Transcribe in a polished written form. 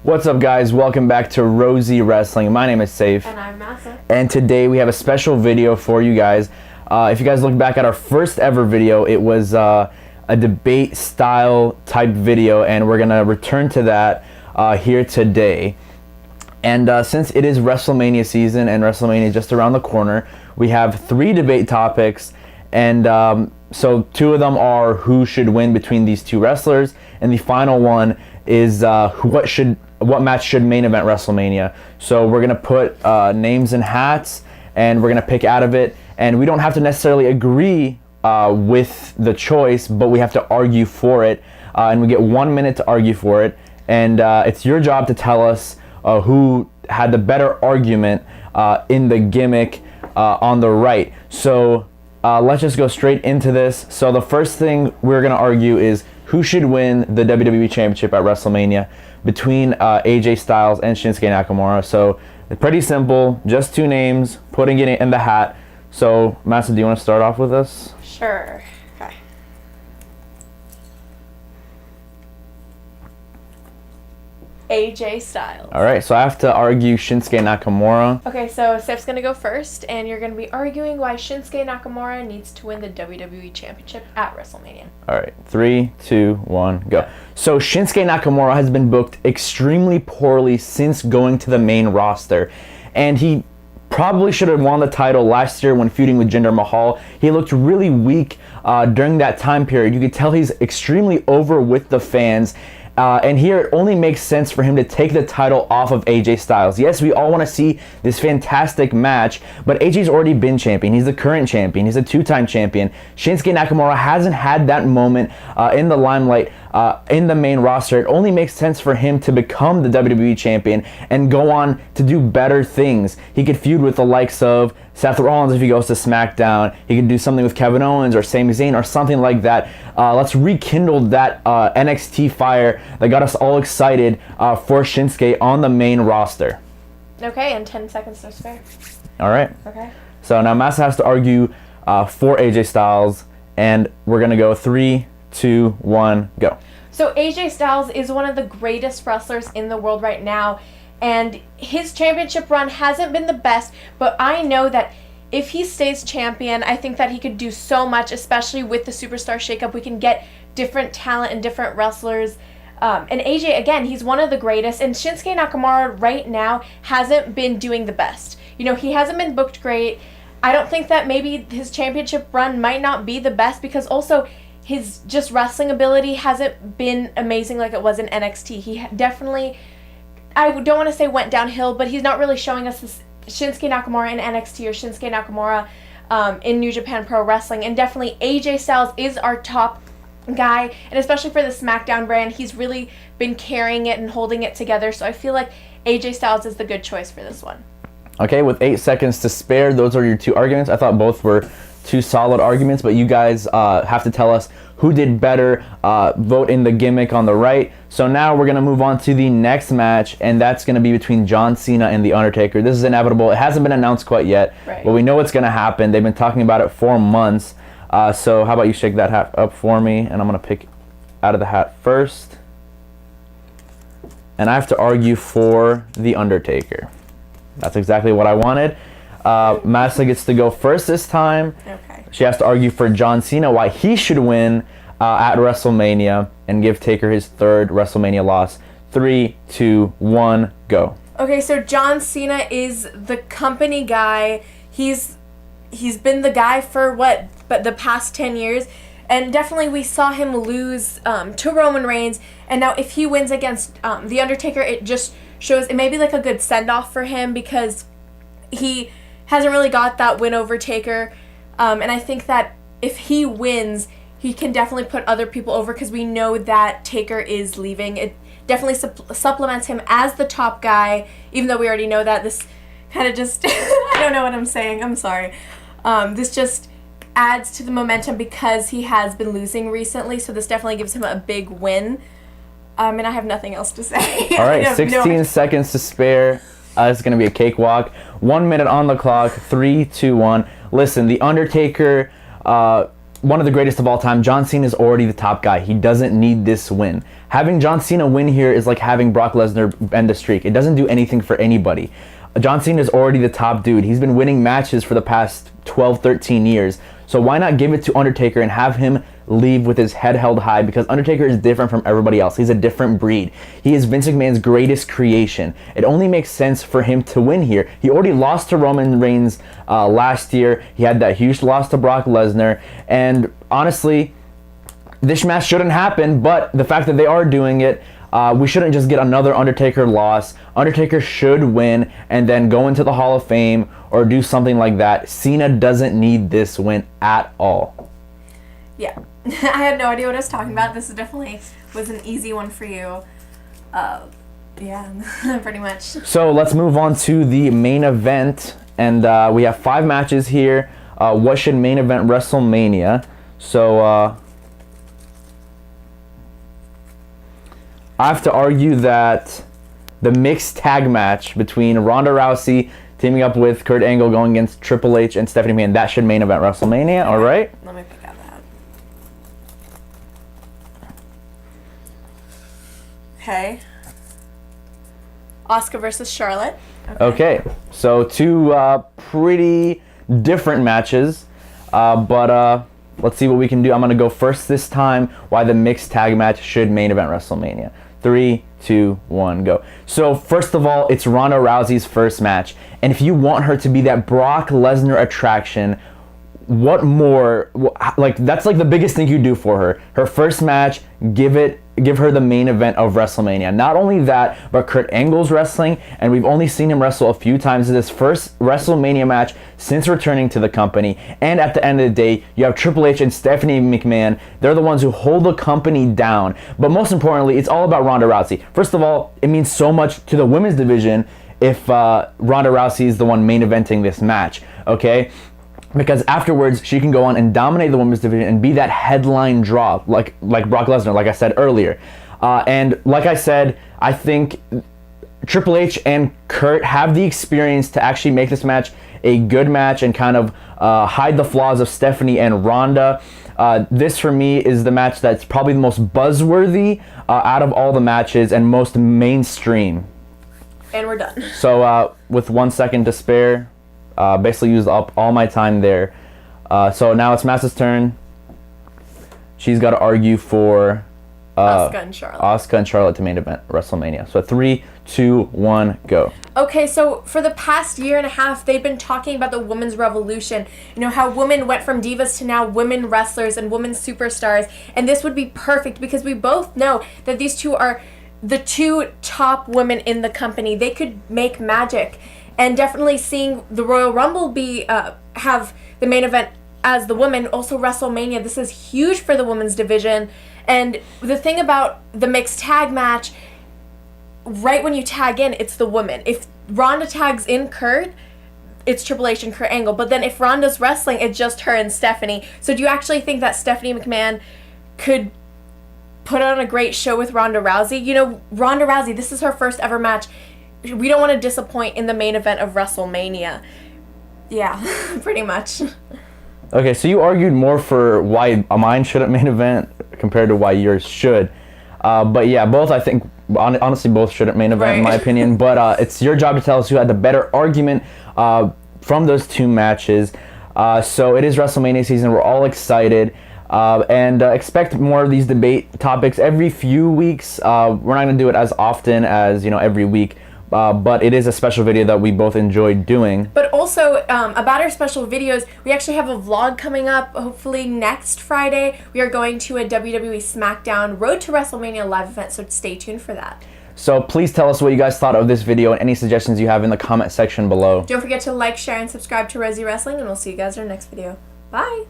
What's up, guys? Welcome back to Rosie Wrestling. My name is Saif. And I'm Massa. And today we have a special video for you guys. If you guys look back at our first ever video, it was a debate style type video, and we're gonna return to that here today. And since it is Wrestlemania season and Wrestlemania is just around the corner, we have 3 debate topics, and so 2 of them are who should win between these 2 wrestlers, and the final one is what match should main event WrestleMania. So we're gonna put names in hats, and we're gonna pick out of it, and we don't have to necessarily agree with the choice, but we have to argue for it, and we get 1 minute to argue for it, and it's your job to tell us who had the better argument in the gimmick on the right. So let's just go straight into this. So the first thing we're gonna argue is who should win the WWE Championship at WrestleMania between AJ Styles and Shinsuke Nakamura. So pretty simple, just 2 names, putting it in the hat. So Massa, do you want to start off with this? Sure. Okay. AJ Styles. All right, so I have to argue Shinsuke Nakamura. Okay, so Seth's gonna go first, and you're gonna be arguing why Shinsuke Nakamura needs to win the WWE Championship at WrestleMania. All right, 3, 2, 1, go. So Shinsuke Nakamura has been booked extremely poorly since going to the main roster, and he probably should have won the title last year when feuding with Jinder Mahal. He looked really weak during that time period. You could tell he's extremely over with the fans. And here it only makes sense for him to take the title off of AJ Styles. Yes, we all want to see this fantastic match, but AJ's already been champion. He's the current champion. He's a 2-time champion. Shinsuke Nakamura hasn't had that moment in the limelight in the main roster. It only makes sense for him to become the WWE champion and go on to do better things. He could feud with the likes of Seth Rollins if he goes to SmackDown. He could do something with Kevin Owens or Sami Zayn or something like that. Let's rekindle that NXT fire that got us all excited for Shinsuke on the main roster. Okay, and 10 seconds to spare. All right. Okay. So now Massa has to argue for AJ Styles, and we're going to go 3, 2, 1, go. So AJ Styles is one of the greatest wrestlers in the world right now, and his championship run hasn't been the best, but I know that if he stays champion, I think that he could do so much, especially with the Superstar Shakeup. We can get different talent and different wrestlers. And AJ, again, he's one of the greatest, and Shinsuke Nakamura right now hasn't been doing the best. You know, he hasn't been booked great. I don't think that maybe his championship run might not be the best, because also his just wrestling ability hasn't been amazing like it was in NXT. He definitely, I don't want to say went downhill, but he's not really showing us this Shinsuke Nakamura in NXT or Shinsuke Nakamura in New Japan Pro Wrestling. And definitely AJ Styles is our top guy, and especially for the SmackDown brand, he's really been carrying it and holding it together. So I feel like AJ Styles is the good choice for this one. Okay, with 8 seconds to spare, those are your 2 arguments. I thought both were 2 solid arguments, but you guys have to tell us who did better. Vote in the gimmick on the right. So now we're going to move on to the next match, and that's going to be between John Cena and The Undertaker. This is inevitable. It hasn't been announced quite yet, right, but we know it's going to happen. They've been talking about it for months. So how about you shake that hat up for me, and I'm going to pick out of the hat first. And I have to argue for The Undertaker. That's exactly what I wanted. Massa gets to go first this time. Okay. She has to argue for John Cena, why he should win at WrestleMania, and give Taker his 3rd WrestleMania loss. 3, 2, 1, go. Okay, so John Cena is the company guy. He's been the guy for but the past 10 years. And definitely we saw him lose to Roman Reigns. And now if he wins against The Undertaker, it just shows it may be like a good send-off for him, because he hasn't really got that win over Taker. And I think that if he wins, he can definitely put other people over, because we know that Taker is leaving. It definitely supplements him as the top guy, even though we already know that. This kind of just, I don't know what I'm saying. I'm sorry. This just adds to the momentum because he has been losing recently, so this definitely gives him a big win. And I have nothing else to say. All right, 16 seconds to spare. It's going to be a cakewalk. 1 minute on the clock. 3, 2, 1. Listen, The Undertaker one of the greatest of all time. John Cena is already the top guy. He doesn't need this win. Having John Cena win here is like having Brock Lesnar end a streak. It doesn't do anything for anybody. John Cena is already the top dude. He's been winning matches for the past 12, 13 years. So why not give it to Undertaker and have him leave with his head held high? Because Undertaker is different from everybody else. He's a different breed. He is Vince McMahon's greatest creation. It only makes sense for him to win here. He already lost to Roman Reigns last year. He had that huge loss to Brock Lesnar. And honestly, this match shouldn't happen, but the fact that they are doing it, we shouldn't just get another Undertaker loss. Undertaker should win and then go into the Hall of Fame or do something like that. Cena doesn't need this win at all. Yeah, I had no idea what I was talking about. This definitely was an easy one for you. Yeah, pretty much. So let's move on to the main event. And we have 5 matches here. What should main event WrestleMania? So I have to argue that the mixed tag match between Ronda Rousey teaming up with Kurt Angle going against Triple H and Stephanie McMahon, that should main event WrestleMania, okay. All right? Let me pick out that. Okay. Asuka versus Charlotte. Okay, so 2 pretty different matches, but let's see what we can do. I'm going to go first this time why the mixed tag match should main event WrestleMania. 3, 2, 1, go. So first of all, it's Ronda Rousey's first match. And if you want her to be that Brock Lesnar attraction, what more? Like, that's like the biggest thing you do for her. Her first match, give her the main event of WrestleMania. Not only that, but Kurt Angle's wrestling, and we've only seen him wrestle a few times in this first WrestleMania match since returning to the company. And at the end of the day, you have Triple H and Stephanie McMahon. They're the ones who hold the company down. But most importantly, it's all about Ronda Rousey. First of all, it means so much to the women's division if Ronda Rousey is the one main eventing this match, okay? Because afterwards, she can go on and dominate the women's division and be that headline draw, like Brock Lesnar, like I said earlier. And like I said, I think Triple H and Kurt have the experience to actually make this match a good match and kind of hide the flaws of Stephanie and Ronda. This, for me, is the match that's probably the most buzzworthy out of all the matches and most mainstream. And we're done. So with 1 second to spare, basically used up all my time there. So now it's Mass's turn. She's got to argue for Asuka and Charlotte to main event WrestleMania. So 3, 2, 1, go. Okay, so for the past year and a half, they've been talking about the women's revolution. You know, how women went from divas to now women wrestlers and women superstars. And this would be perfect because we both know that these two are the 2 top women in the company. They could make magic. And definitely seeing the Royal Rumble be have the main event as the women, also WrestleMania. This is huge for the women's division. And the thing about the mixed tag match, right when you tag in, it's the women. If Ronda tags in Kurt, it's Triple H and Kurt Angle. But then if Ronda's wrestling, it's just her and Stephanie. So do you actually think that Stephanie McMahon could put on a great show with Ronda Rousey? You know, Ronda Rousey, this is her first ever match. We don't want to disappoint in the main event of WrestleMania. Yeah, pretty much. Okay, so you argued more for why mine shouldn't main event compared to why yours should. But yeah, both, I think, honestly, both shouldn't main event, right, in my opinion. But it's your job to tell us who had the better argument from those 2 matches. So it is WrestleMania season. We're all excited. And expect more of these debate topics every few weeks. We're not going to do it as often as, every week. But it is a special video that we both enjoyed doing. But also, about our special videos, we actually have a vlog coming up, hopefully next Friday. We are going to a WWE SmackDown Road to WrestleMania live event, so stay tuned for that. So please tell us what you guys thought of this video and any suggestions you have in the comment section below. Don't forget to like, share, and subscribe to Rosie Wrestling, and we'll see you guys in our next video. Bye!